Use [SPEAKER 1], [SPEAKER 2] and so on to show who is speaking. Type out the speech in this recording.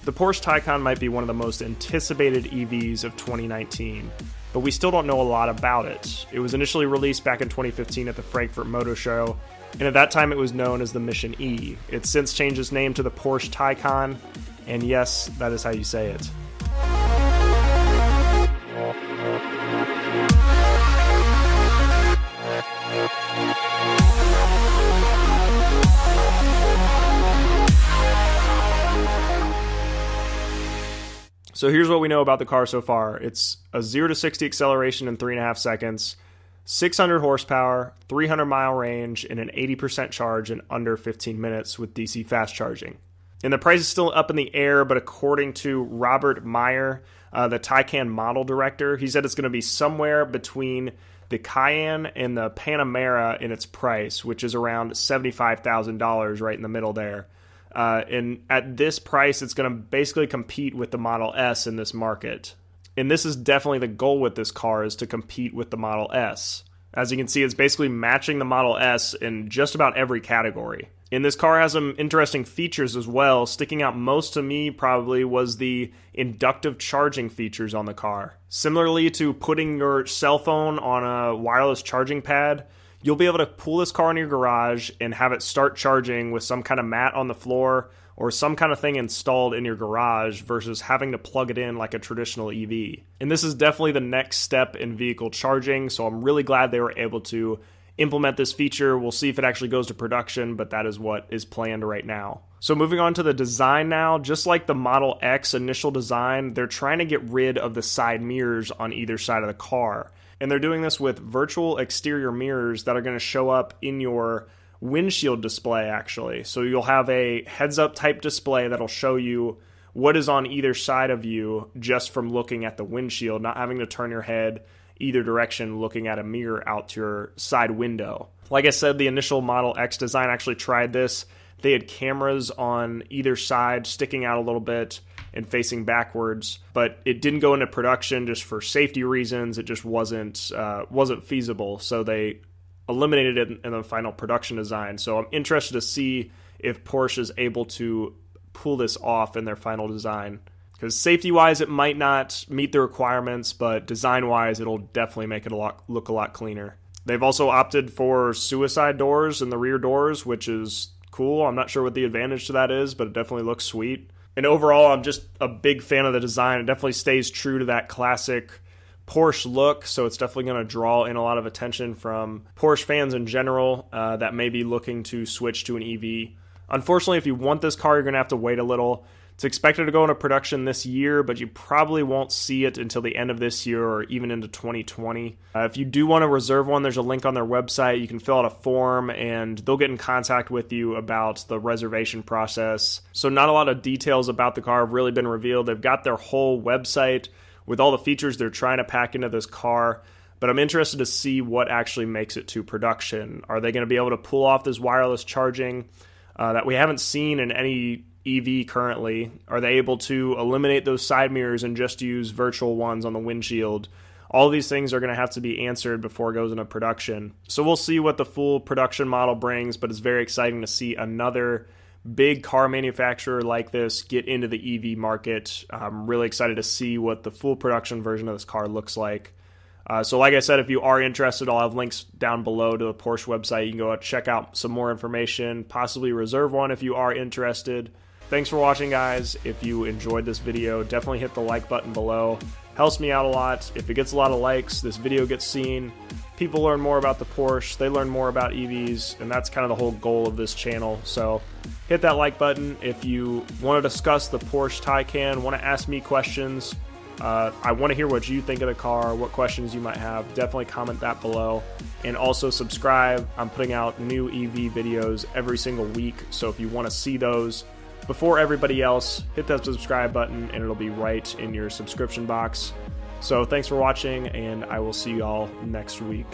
[SPEAKER 1] The Porsche Taycan might be one of the most anticipated EVs of 2019, but we still don't know a lot about it. It was initially released back in 2015 at the Frankfurt Motor Show, and at that time it was known as the Mission E. It's since changed its name to the Porsche Taycan, and yes, that is how you say it. So here's what we know about the car so far. It's a 0 to 60 acceleration in 3.5 seconds, 600 horsepower, 300 mile range, and an 80% charge in under 15 minutes with DC fast charging. And the price is still up in the air, but according to Robert Meier, the Taycan model director, he said it's going to be somewhere between the Cayenne and the Panamera in its price, which is around $75,000 right in the middle there. And at this price, it's going to basically compete with the Model S in this market. And this is definitely the goal with this car, is to compete with the Model S. As you can see, it's basically matching the Model S in just about every category. And this car has some interesting features as well. Sticking out most to me probably was the inductive charging features on the car. Similarly to putting your cell phone on a wireless charging pad, you'll be able to pull this car in your garage and have it start charging with some kind of mat on the floor or some kind of thing installed in your garage versus having to plug it in like a traditional EV. And this is definitely the next step in vehicle charging, so I'm really glad they were able to implement this feature. We'll see if it actually goes to production, but that is what is planned right now. So moving on to the design now, just like the Model X initial design, they're trying to get rid of the side mirrors on either side of the car. And they're doing this with virtual exterior mirrors that are going to show up in your windshield display, actually. So you'll have a heads-up type display that'll show you what is on either side of you just from looking at the windshield, not having to turn your head either direction looking at a mirror out to your side window. Like I said, the initial Model X design actually tried this. They had cameras on either side sticking out a little bit and facing backwards, but it didn't go into production just for safety reasons. It just wasn't feasible, so they eliminated it in the final production design. So I'm interested to see if Porsche is able to pull this off in their final design, because safety-wise it might not meet the requirements, but design-wise it'll definitely make it look a lot cleaner. They've also opted for suicide doors in the rear doors, which is cool. I'm not sure what the advantage to that is, but it definitely looks sweet. And overall, I'm just a big fan of the design. It definitely stays true to that classic Porsche look, so it's definitely going to draw in a lot of attention from Porsche fans in general that may be looking to switch to an EV. Unfortunately, if you want this car, you're going to have to wait a little. It's expected to go into production this year, but you probably won't see it until the end of this year or even into 2020. If you do want to reserve one, there's a link on their website. You can fill out a form, and they'll get in contact with you about the reservation process. So not a lot of details about the car have really been revealed. They've got their whole website with all the features they're trying to pack into this car, but I'm interested to see what actually makes it to production. Are they going to be able to pull off this wireless charging that we haven't seen in any EV currently? Are they able to eliminate those side mirrors and just use virtual ones on the windshield? All these things are going to have to be answered before it goes into production. So we'll see what the full production model brings, but it's very exciting to see another big car manufacturer like this get into the EV market. I'm really excited to see what the full production version of this car looks like. So like I said, if you are interested, I'll have links down below to the Porsche website. You can go check out some more information, possibly reserve one if you are interested. Thanks for watching, guys. If you enjoyed this video, definitely hit the like button below. Helps me out a lot. If it gets a lot of likes, this video gets seen. People learn more about the Porsche, they learn more about EVs, and that's kind of the whole goal of this channel. So hit that like button. If you want to discuss the Porsche Taycan, want to ask me questions, I want to hear what you think of the car, what questions you might have. Definitely comment that below. And also subscribe. I'm putting out new EV videos every single week, so if you want to see those before everybody else, hit that subscribe button and it'll be right in your subscription box. So thanks for watching, and I will see you all next week.